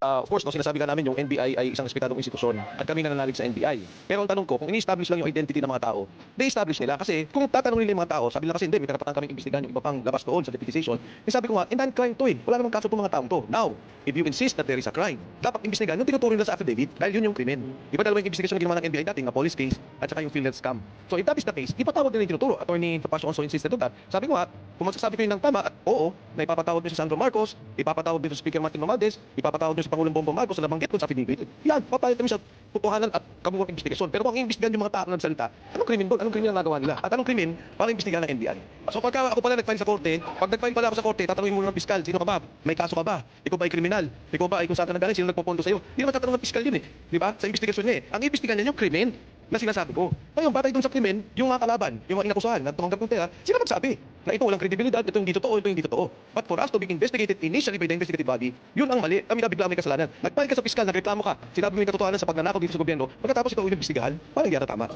Of course, no, sinasabi ka namin yung NBI ay isang respetadong institusyon at kami nananalig sa NBI. Pero ang tanong ko, kung ini-establish lang yung identity ng mga tao, de-establish nila. Kasi kung tatanungin nila yung mga tao, sabi nila kasi hindi, may karapatan kaming imbestigahan yung iba pang labas doon sa deputization. Eh, sabi ko nga, non-crime to eh. Wala namang kaso itong mga taong to. Now, if you insist that there is a crime, dapat imbestigahan yung tinuturo nila sa affidavit dahil yun yung krimen. Di ba dalawa yung investigation na ginawa ng NBI dati, nga police case at saka yung PhilHealth scam. So if that is the case, ipatawag nila yung tinuturo. Attorney Tapasio also insisted on that. Sabi ko nga, kung magsasabi kayo ng tama at oo, na ipapatawag nyo si Sandro Marcos, ipapatawag nyo si Speaker Martin Romualdez, ipapatawag nyo si Pangulong Bongbong Marcos na nabanggit doon sa affidavit. Yan, papayag kami sa putuhanan at kabuuang investigasyon. Pero kung iimbestigahan yung mga tao na nagsalita, anong krimen doon? Anong krimen ang nagawa nila? At anong krimen para imbestigahan ng NBI? So pagka ako pala nag-file sa korte, pag nag-file pala ako sa korte, tatanungin mo ng piskal, sino ka ba? May kaso ka ba? Ikaw ba ay kriminal? Ikaw ba ay kung saan ka nagaling? Sino nagpopondo sa'yo? Hindi naman tatanong ng piskal yun eh. Di ba? Sa investigasyon niya eh. Ang iimbestigahan niya yung krimen na sinasabi ko. Ngayon, batay doon sa krimen, yung mga kalaban, yung mga inakusahan na tumanggap ng pera, sila magsabi na ito walang kredibilidad, ito hindi totoo, ito hindi totoo. But for us to be investigated initially by the investigative body, yun ang mali. Kami nabigla may kasalanan. Nagpail ka sa piskal, nagreklamo ka, sinabi mo yung katotohanan sa pagnanakaw dito sa gobyerno, pagkatapos ikaw inimbestigahan, parang hindi yata tama.